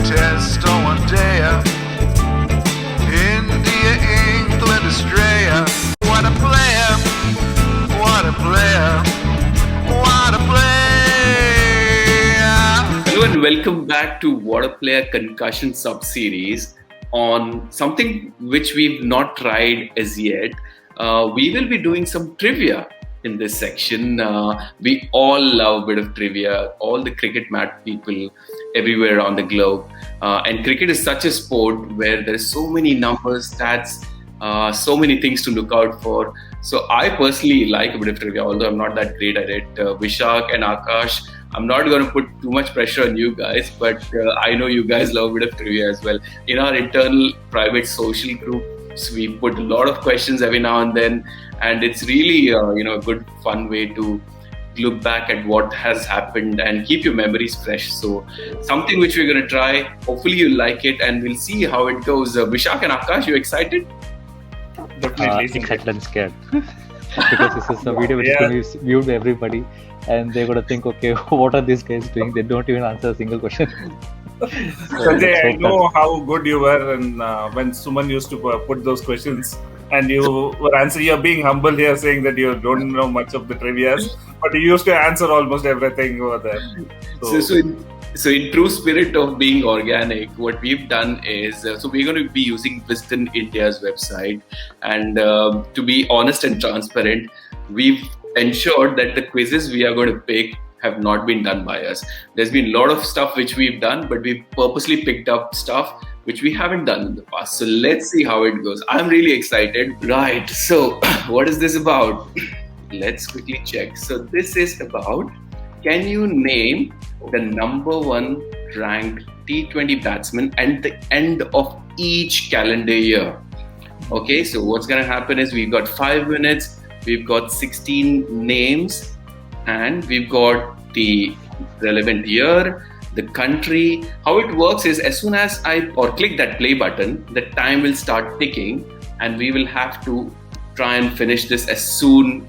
test on one day. India, England, Australia. What a player, what a player, what a player. Hello and welcome back to What a Player Concussion sub-series on something which we've not tried as yet. We will be doing some trivia in this section. We all love a bit of trivia, all the cricket mat people everywhere around the globe. And cricket is such a sport where there's so many numbers, stats, so many things to look out for. So I personally like a bit of trivia, although I'm not that great at it. Vishak and Akash, I'm not going to put too much pressure on you guys, but I know you guys love a bit of trivia as well. In our internal private social groups, we put a lot of questions every now and then, and it's really a good fun way to look back at what has happened and keep your memories fresh. So something which we're going to try. Hopefully you like it, and we'll see how it goes. Vishak and Akash, you excited? Definitely excited and scared because this is a video which is going to be viewed by everybody, and they're going to think, okay, what are these guys doing? They don't even answer a single question. Sanjay, I know how good you were, and when Suman used to put those questions, and you were answering, you're being humble here, saying that you don't know much of the trivias, but you used to answer almost everything over there. So in true spirit of being organic, what we've done is, so we're going to be using Wisden India's website, and to be honest and transparent, we've ensured that the quizzes we are going to pick have not been done by us. There's been a lot of stuff which we've done, but we've purposely picked up stuff which we haven't done in the past. So let's see how it goes. I'm really excited. Right, so what is this about? Let's quickly check. So this is about, can you name the number one ranked T20 batsman at the end of each calendar year? Okay, so what's going to happen is we've got 5 minutes, we've got 16 names, and we've got the relevant year, the country. How it works is, as soon as I click that play button, the time will start ticking, and we will have to try and finish this as soon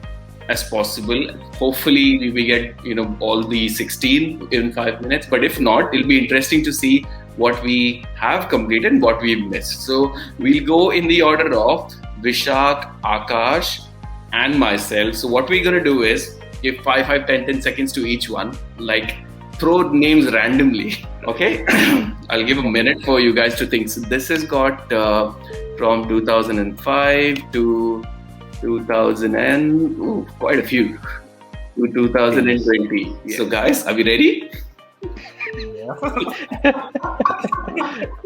as possible. Hopefully we will get all the 16 in 5 minutes, but if not, it'll be interesting to see what we have completed and what we've missed. So we'll go in the order of Vishak, Akash and myself. So what we're going to do is give 5, 10 seconds to each one, like throw names randomly. Okay, I'll give a minute for you guys to think. So this has got from 2005 to 2000 and quite a few to 2020. Yeah. So guys, are we ready?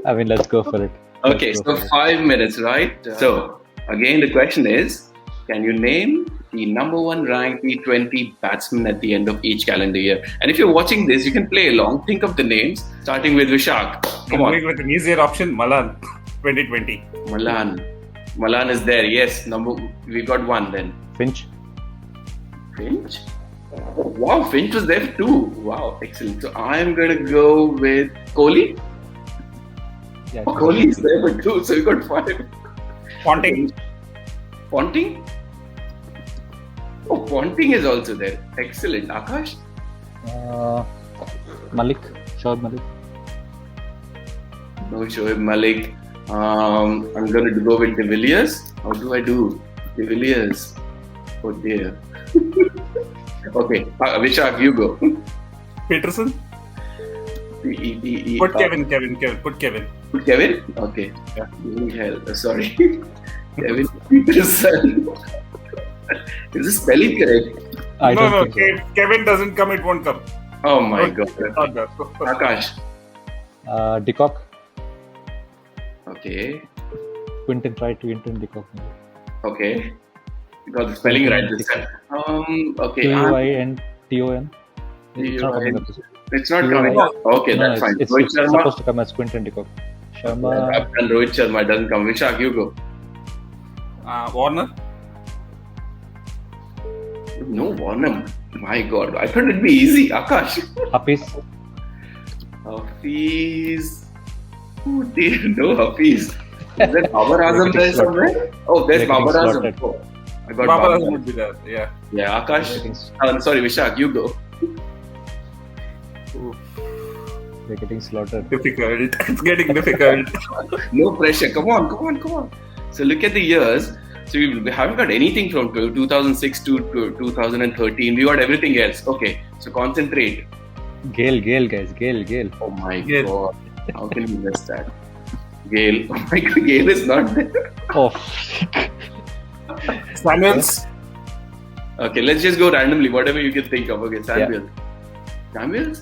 I mean, let's go for it. Okay, so 5 minutes, right? So again, the question is, can you name the number one ranked T20 batsman at the end of each calendar year? And if you're watching this, you can play along. Think of the names, starting with Vishak. Come on. Going with an easier option, Malan, 2020. Malan is there, yes. We got one then. Finch? Oh, wow, Finch was there too. Wow, excellent. So I'm going to go with Kohli. Yeah, Kohli is there for 2, so we got 5. Ponting? Oh, Ponting is also there. Excellent. Akash? Malik? Shoaib Malik? No, Shoaib Malik. I'm going to go with De Villiers. How do I do? De Villiers. Oh dear. Okay, Vishak, you go. Peterson? Put Kevin. Put Kevin. Put Kevin? Okay. Yeah. Hell, sorry. Kevin Peterson. Is this spelling correct? No. Kevin doesn't come, it won't come. Oh my God. Not that. Akash. De Kock? Okay. Quinton de Kock. Okay. You got the spelling right this time. Okay. Q-U-I-N-T-O-N. It's not coming up. Okay, that's fine. It's supposed to come as Quinton de Kock. Sharma. I've done Rohit Sharma, it doesn't come. Vishak, you go. Warner? No, Warner. My God, I thought it'd be easy. Akash. Hafiz. Oh dear, no Hafiz. Is there Babar Azam there somewhere? Oh, there's Babar Azam. Oh, I got Babar Azam would be there, yeah. Yeah, Akash. Sorry, Vishak, you go. They're getting slaughtered. Difficult. It's getting difficult. No pressure. Come on. So look at the years. So we haven't got anything from 2006 to 2013. We got everything else. Okay. So concentrate. Gale, guys. Gale. Oh my Gale. God. How can we miss that? Gale. Oh my God. Gale is not there. Oh, Samuels. Okay. Let's just go randomly. Whatever you can think of. Okay. Samuels?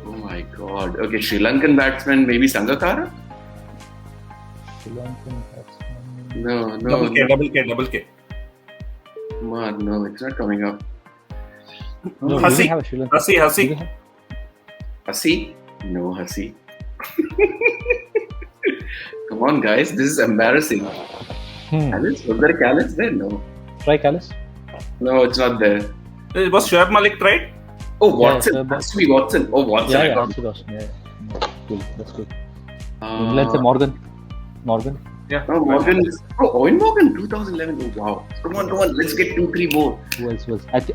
Oh my God. Okay. Sri Lankan batsman. Maybe Sangakkara? Sri Lankan batsman. No. Double K. Come on. No, it's not coming up. No, we Hussey. didn't have a Sri Lankan. Hussey. We didn't have- Hussey? No, Hussey. Come on, guys. This is embarrassing. Callis? Was there a Callis there? No. Try Callis. No, it's not there. Was Shoaib Malik tried? Oh, Watson. Yeah, Has to be Watson. Oh, Watson. I Yeah, got that's good. Yeah. Cool. That's good. it. Let's say Morgan. Oh, Morgan. Owen Morgan, 2011. Oh, wow. Come on. Let's get 2-3 more. Who else?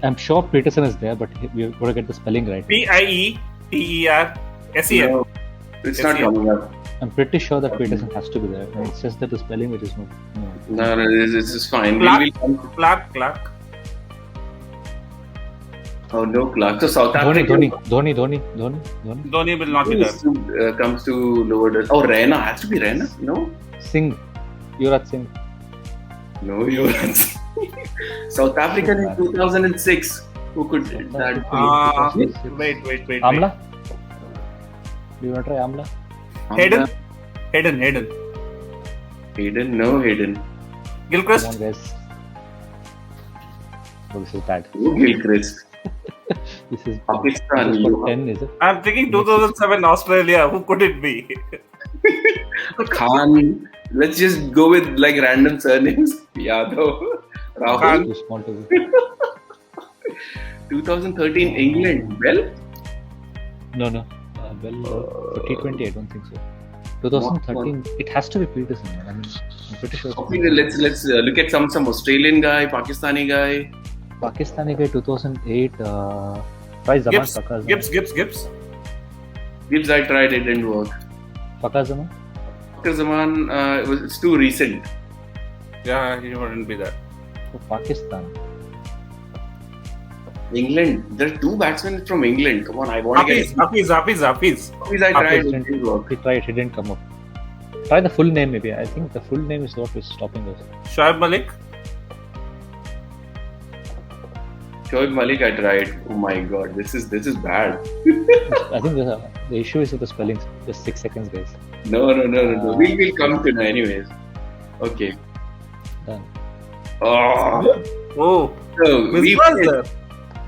I'm sure Peterson is there, but we've got to get the spelling right. PIETERSEN. No, it's not coming up. I'm pretty sure that Peterson has to be there. And it's just that the spelling which is not. No. No, this is fine. Clark. Oh, no, Clark. So South Dhoni. Africa. Dhoni will not be there. Comes to lower. Oh, Raina. Has to be Raina? No? Singh. Yuvraj Singh. No, you're South African in 2006. Who could that be? Wait. Amla? Do you want to try Amla? Hayden. Hayden? No, Hayden. Come Gilchrist. on, guys. Oh, this is bad. No, Gilchrist. This is Pakistan. This is for 10, is it? I'm thinking 2007 Australia. Who could it be? Khan. Let's just go with like random surnames. Yadav. Rahul. Too small to be. 2013 England. Well, No. For T20, I don't think so. 2013, it has to be Peterson. Man. I mean, I'm pretty sure. okay, let's look at some Australian guy, Pakistani guy. Pakistani guy 2008. Try Zaman. Gibbs. Zaman. Gibbs, I tried, it didn't work. Fakhar Zaman. Fakhar Zaman, it's too recent. Yeah, he wouldn't be there. For Pakistan. England. There are 2 batsmen from England. Come on, I want to get. Hafiz. Hafiz, I tried, it Hafiz didn't work. He tried, he didn't come up. Try the full name maybe. I think the full name is what is stopping us. Shoaib Malik. Shoaib Malik, I tried. Oh my God, this is bad. I think the issue is with the spellings. Just 6 seconds, guys. No. We'll come to know anyways. Okay. Done. Oh. Oh, So Miss we was there.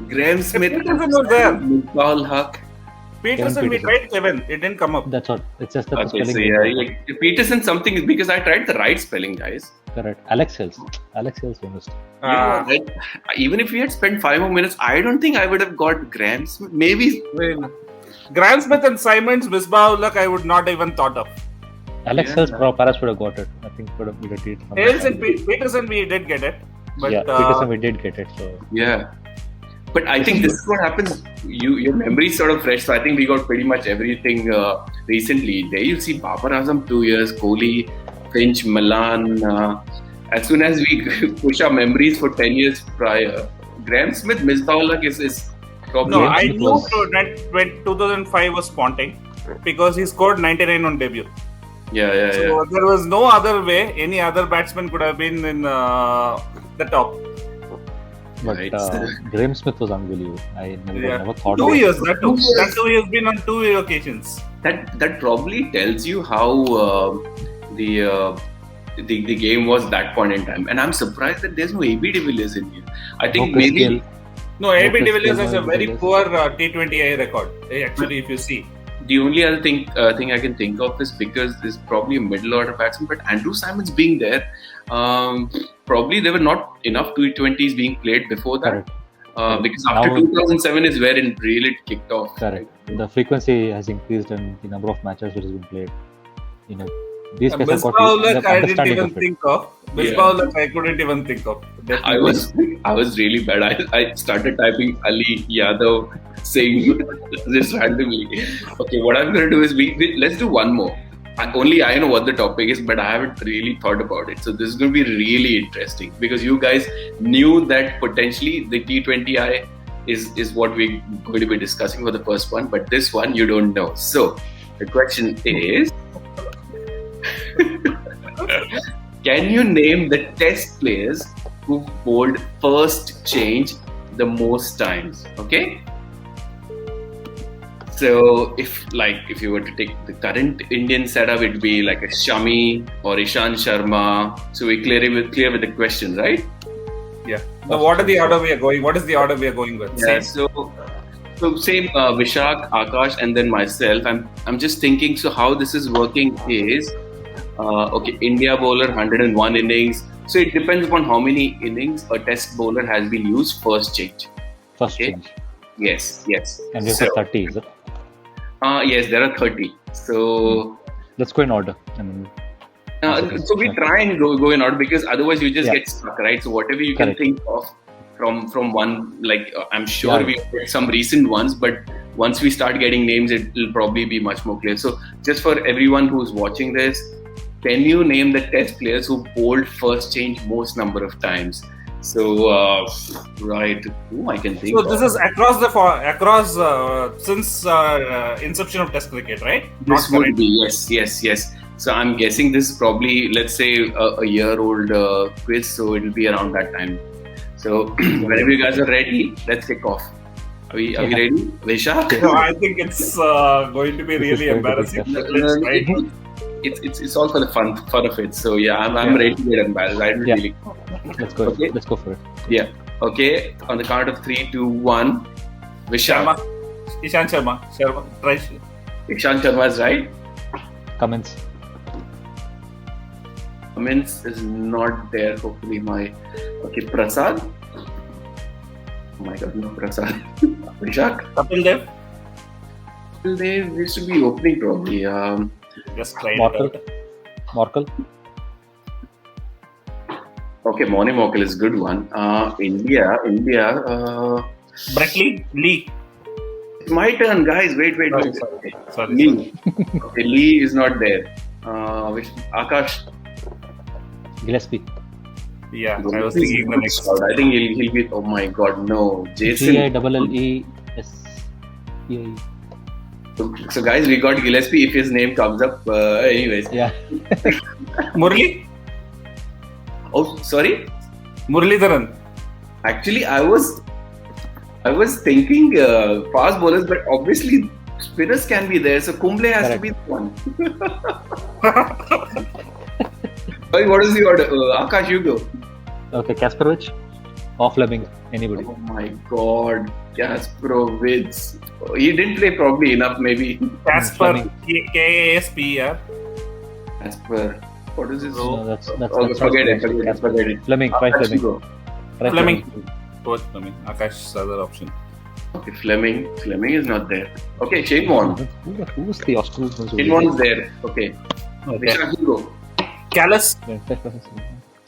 Graham Smith. Peterson was there. Paul Huck. Peterson, we Peterson. tried Kevin. It didn't come up. That's what. It's just that the Okay, spelling. so is yeah, wrong. like Peterson something is because I tried the right spelling, guys. Correct. Alex Hills we missed. You know, like, even if we had spent 5 more minutes, I don't think I would have got Graham Smith. Maybe. Graham Smith and Simons, Misbah-ul-Haq, I would not even thought of. Alex Yeah. Hills perhaps would have got it. I think would have got it. Hales and Peterson, we did get it. But yeah, Peterson we did get it. So Yeah. But I think this is what happens. Your memory is sort of fresh. So I think we got pretty much everything recently. There you see Babar Azam 2 years, Kohli, Finch, Malan. As soon as we push our memories for 10 years prior, Graham Smith, Misbah-ul-Haq is probably. no, Graham I Smith knew was- that when 2005 was Ponting because he scored 99 on debut. Yeah. So there was no other way any other batsman could have been in the top. but Right. Graham Smith was unbelievable. I never thought 2 of it. years, that too. That too, he has been on 2 occasions. That probably tells you how the game was that point in time. And I'm surprised that there's no AB de Villiers in here. I think Focus maybe. skill. No, AB Focus de Villiers skill has a by very de Villiers. poor T20I record. Actually, if you see. The only other thing I can think of is because there's probably a middle order batsman, but Andrew Simons being there, probably there were not enough T20s being played before that. Correct. Because after Now- 2007 is where it really kicked off. Correct. The frequency has increased and the number of matches which has been played. These guys have got Misbah-ul-Haq, I didn't understanding even of it. think of. Misbah-ul-Haq, I couldn't even think of. I was I was really bad. I started typing Ali Yadav, saying just randomly. Okay, what I'm going to do is let's do one more. Only I know what the topic is, but I haven't really thought about it. So this is going to be really interesting because you guys knew that potentially the T20I is what we're going to be discussing for the first one, but this one you don't know. So the question is, can you name the test players who bowled first change the most times? Okay. So if you were to take the current Indian setup, it'd be like a Shami or Ishant Sharma. So we're clear with the question, right? Yeah. Now, what are the order we are going? What is the order we are going with? Yeah. So same Vishak, Akash, and then myself. I'm just thinking. So how this is working is, okay, India bowler 101 innings. So it depends upon how many innings a test bowler has been used first change. First Okay. change. Yes. And we have 30, is it? Yes, there are 30. So Let's go in order. so we try and go in order because otherwise you just Yeah. get stuck, right? So whatever you Correct. can think of from one, like I'm sure Yeah. we get some recent ones, but once we start getting names, it will probably be much more clear. So just for everyone who's watching this, can you name the test players who bowled first change most number of times? So right, I can think. So this is across since inception of Test cricket, right? This Not would current. be yes. So I'm guessing this is probably, let's say, a year-old quiz. So it'll be around that time. So whenever you guys are ready, let's kick off. Are we ready, Vishak? No, I think it's going to be This is really going to be embarrassing. tough. But let's try. It's all for the fun of it. So yeah, I'm ready to get embarrassed. I don't Yeah. really. Let's go. Okay. Let's go for it. Yeah. Okay. On the count of 3, 2, 1. Vishak. Sharma. Ishant Sharma. Try. Ishant Sharma is right. Comments. Cummins is not there. Hopefully okay, Prasad. Oh my God, no Prasad. Vishak. Kapil Dev. They used to be opening probably. Just try it Morkel. out. Morkel. Okay, Moni Morkel is a good one. India. Brett Lee. It's my turn, guys. Wait. Sorry. Lee. Okay, Lee is not there. Akash. Gillespie. Yeah, I was thinking the next. I think he'll be. Oh my God, no. Jason. GILLESPE. So guys, we got Gillespie if his name comes up. Anyways. Yeah. Murli Oh, sorry. Muralidharan. Actually, I was thinking fast bowlers, but obviously spinners can be there. So Kumble has to be the one. Sorry, what is the order? Akash, you go. Okay, Kasparovich or Fleming. Anybody. Oh my God, Kasparovich. He didn't play probably enough, maybe. Kasper. Fleming. KASP. Yeah. Kasper. What is his? No, that's Forget it. Fleming. Try Akash, you Fleming. go. Try Fleming. Both Fleming. Akash's other option. Okay, Fleming is not there. Okay, Shane Warne. Who's the Australian? Shane Warne is there. Okay. Okay. Vishak, you go. Callis.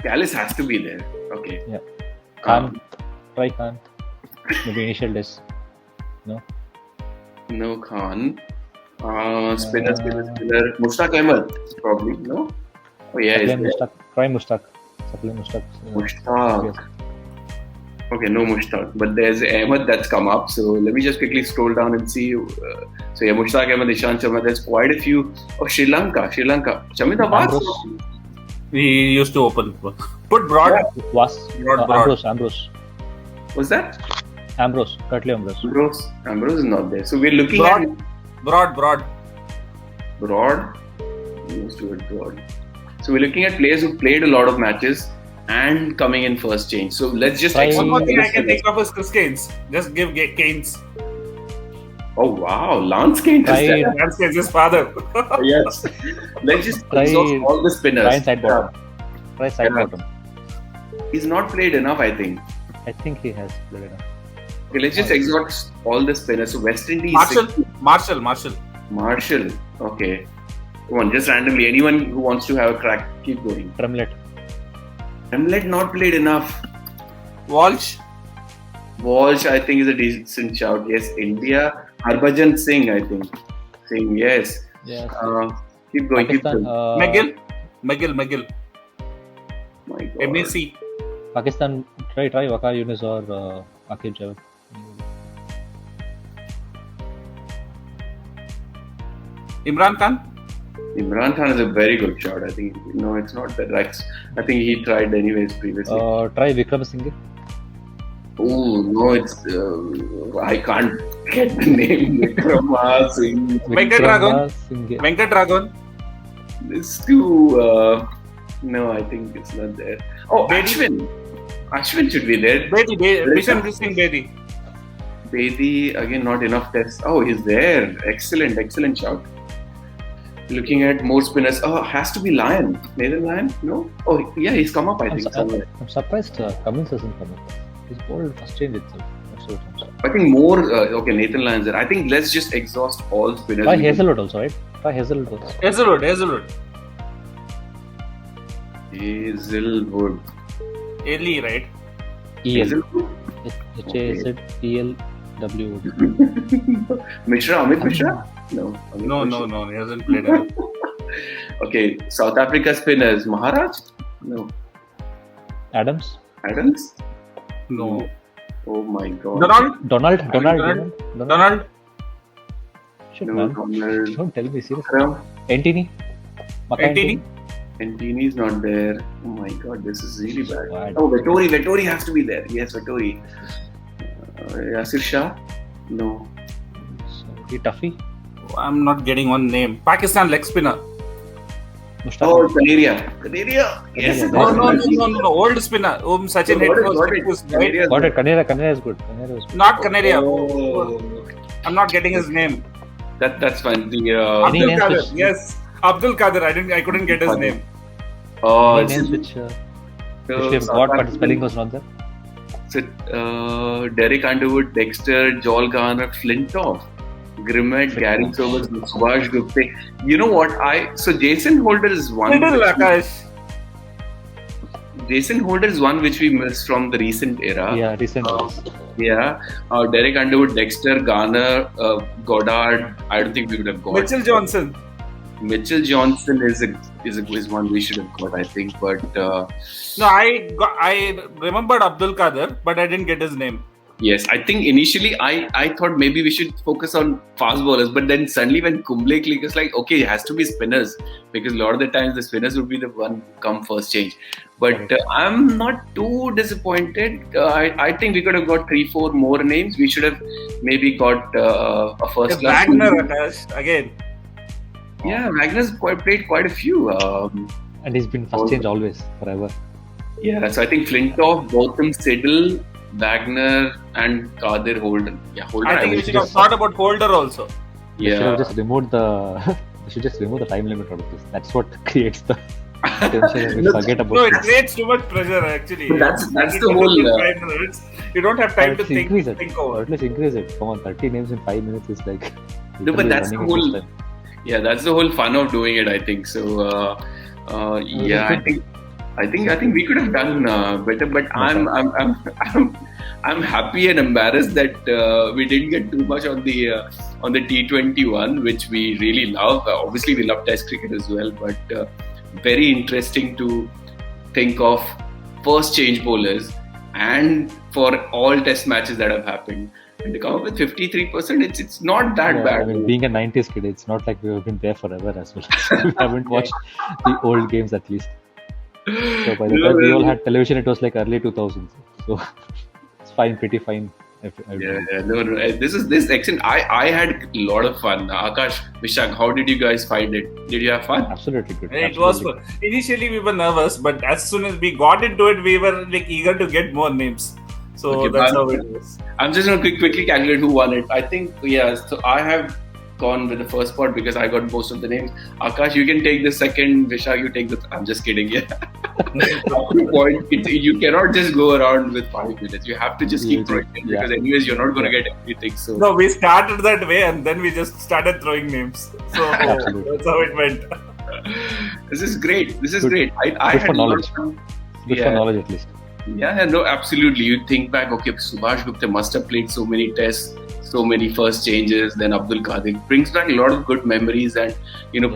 Callis has to be there. Okay. Yeah. Khan. Try Khan. Maybe initial days. No. No Khan. Spinner. Mushtaq Ahmed, probably. No? Oh, yeah. Supply Is there. Mushtaq. Try Mushtaq. Supply Mushtaq. Mushtaq. Okay, no Mushtaq. But there's Ahmed that's come up. So let me just quickly scroll down and see. So yeah, Mushtaq Ahmed, Ishant Sharma. There's quite a few. Oh, Sri Lanka. Shamit Abbas. We used to open. Put Broad. Was Broad. Ambrose. What's that? Ambrose. Curtly Ambrose. Ambrose is not there. So we're looking Broad. at Broad. Broad. Let's do it Broad. So we're looking at players who played a lot of matches and coming in first change. So let's just. Try- One more thing I can think of is Chris Gaines. Just give Gaines. Oh wow, Lance Kane is Try- there. That's his father. Yes. Let's just Try- exhaust all the spinners. Try side bottom. Try side Yeah. bottom. He's not played enough, I think. I think he has played enough. Okay, let's just exhaust all the spinners. So West Indies. Marshall. Okay. Come on, just randomly. Anyone who wants to have a crack, keep going. Tremlett. Tremlett not played enough. Walsh. Walsh, I think, is a decent shout. Yes, India. Harbhajan Singh, I think. Singh, yes. Yes. Keep going. Pakistan. McGill. My God. MAC. Pakistan. Try Waqar Younis or Aqib Jawad. Imran Khan. Imran Khan is a very good shot. I think no, it's not that. I think he tried anyways previously. Try Vikram Singh. Oh no, it's I can't get the name. Vikrama Singh. Venkatragon. It's too. No, I think it's not there. Oh, Ashwin. Ashwin should be there. Bishan Singh Bedi. Bedi, again, not enough tests. Oh, he's there. Excellent shout. Looking at more spinners. Oh, has to be Lyon. Nathan Lyon? No? Oh, yeah, he's come up, I think, somewhere. I'm surprised Cummins hasn't come up. He's bowled first change itself. I think more. Okay, Nathan Lyon's there. I think let's just exhaust all spinners. Try Hazelwood also, right? Try Hazelwood also. Hazelwood. Hazelwood. Ely, right? EL. Hazelwood? HAZELWOOD. Amit Mishra? No. No, he hasn't played enough. Okay, South Africa spinners. Maharaj? No. Adams? No. Oh my God. Donald? Shit, No, man. Donald. Don't tell me seriously. Akram? Antony? Antony is not there. Oh my God, this is really bad. Bad. Oh, Vettori has to be there. Yes, Vettori. Yasir Shah? No. Sorry, Tuffy? I'm not getting one name. Pakistan leg spinner. Mustafa? Oh, Kaneria. Yes. No. Old spinner. Sachin hit was right. Got it. Kanera is good. Not Kaneria. Oh. I'm not getting his name. That's fine. Any Abdul names Qadir. which- Yes. Abdul Qadir. I couldn't get his name. Oh, Any names which we have got, but the spelling was not there? Derek Underwood, Dexter, Joel Garner, Flintoff, Grimmett, Gary Sobers, Subhash Gupte. You know what? So Jason Holder is one. Little Akash. Jason Holder is one which we missed from the recent era. Yeah, recent ones. Yeah. Derek Underwood, Dexter, Garner, Goddard. I don't think we would have got. Mitchell Johnson is one we should have got, I think. But No, I remembered Abdul Qadir, but I didn't get his name. yes, I think initially I thought maybe we should focus on fast bowlers, but then suddenly when Kumble clicked, it's like, okay, it has to be spinners, because a lot of the times the spinners would be the one come first change. But I'm not too disappointed. I think we could have got 3-4 more names. We should have maybe got a first class. Wagner, Akash, again. Yeah, Wagner's played quite a few. And he's been first change always, forever. Yeah, so I think Flintoff, Botham, Siddle, Wagner, and Qadir Holden. Yeah, Holden. I think we should have thought about Holder also. They should Yeah, have just removed the. They should just remove the time limit out of this. That's what creates the tension. And we forget about No, it this. creates too much pressure actually. But that's It's the whole, 5 minutes. You don't have time to think Or over. at least increase it. Come on, 30 names in 5 minutes is like. No, but literally that's the running whole- against time. yeah, that's the whole fun of doing it. I think so. Yeah, I think we could have done better. But I'm happy and embarrassed that we didn't get too much on the T21, which we really love. Obviously, we love Test cricket as well, but very interesting to think of first change bowlers and for all Test matches that have happened. And to come up with 53%, it's not that Yeah, bad. I mean, being a 90s kid, it's not like we've been there forever as well. We haven't watched the old games at least. So by the time we all had television, it was like early 2000s. So it's fine, pretty fine. No. This is excellent. I had a lot of fun. Akash, Vishak, how did you guys find it? Did you have fun? Absolutely good. It was fun. Initially we were nervous, but as soon as we got into it, we were like eager to get more names. So Okay, that's but- how it was. I'm just going to quickly calculate who won it. I think, so I have gone with the first spot because I got most of the names. Akash, you can take the second. Vishak, you take the. I'm just kidding. Yeah. You cannot just go around with 5 minutes. You have to just keep throwing in because anyways you're not going to get everything. So No, we started that way and then we just started throwing names. So Absolutely. that's how it went. this is great. Good. I Good had for a lot knowledge. of fun. Good for knowledge at least. Yeah, no, absolutely. You think back, okay, Subhash Gupta must have played so many tests, so many first changes, then Abdul Qadir. Brings back a lot of good memories and,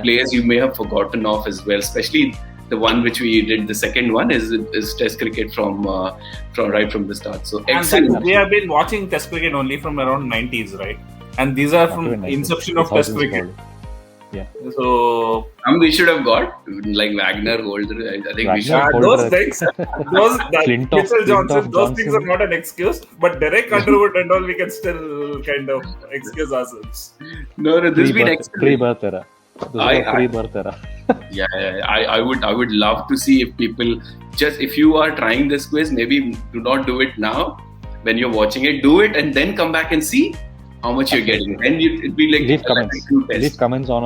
players you may have forgotten of as well, especially the one which we did, the second one is Test cricket from right from the start. So And excellent. we have been watching Test cricket only from around 90s, right? And these are from inception of Test cricket. Yeah. So We should have got like Wagner, Holder. I think we should. Wagner, those things, those Mitchell Johnson, those things are not an excuse. But Derek Underwood and all, we can still kind of excuse ourselves. No, this has been excellent. Pre-birth era. Pre-birth era. Yeah, I would love to see if people if you are trying this quiz, maybe do not do it now. When you're watching it, do it and then come back and see how much you're getting. Then it'd be like leave comments on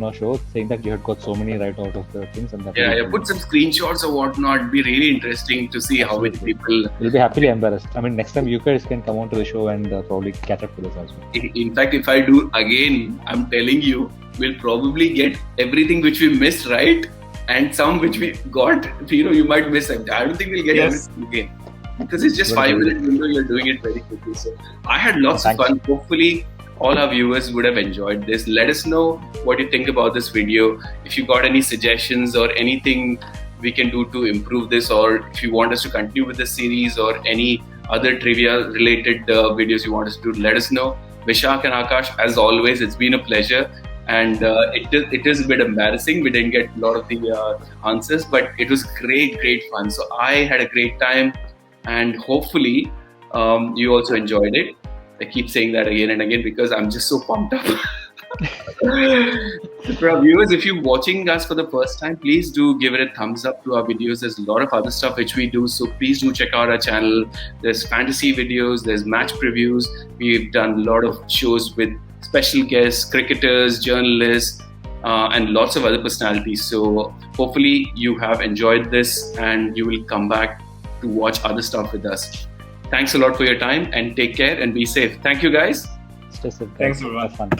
our show saying that you had got so many right out of the things, and that put some screenshots or whatnot. It'd be really interesting to see how many people will be happily embarrassed. I mean, next time you guys can come on to the show and probably catch up with us as well. In fact, if I do again, I'm telling you, we'll probably get everything which we missed right, and some which we got. You might miss it. I don't think we'll get everything again. Because it's just 5 minute window, you're doing it very quickly. So I had lots of fun. Hopefully, all our viewers would have enjoyed this. Let us know what you think about this video. If you got any suggestions or anything we can do to improve this, or if you want us to continue with the series or any other trivia related videos you want us to do, let us know. Vishak and Akash, as always, it's been a pleasure. And it is a bit embarrassing. We didn't get a lot of the answers, but it was great fun. So I had a great time. And hopefully, you also enjoyed it. I keep saying that again and again because I'm just so pumped up. So for our viewers, if you're watching us for the first time, please do give it a thumbs up to our videos. There's a lot of other stuff which we do. So please do check out our channel. There's fantasy videos, there's match previews. We've done a lot of shows with special guests, cricketers, journalists, and lots of other personalities. So hopefully you have enjoyed this and you will come back to watch other stuff with us. Thanks a lot for your time and take care and be safe. Thank you guys. Stay safe. Thanks everyone. Have fun.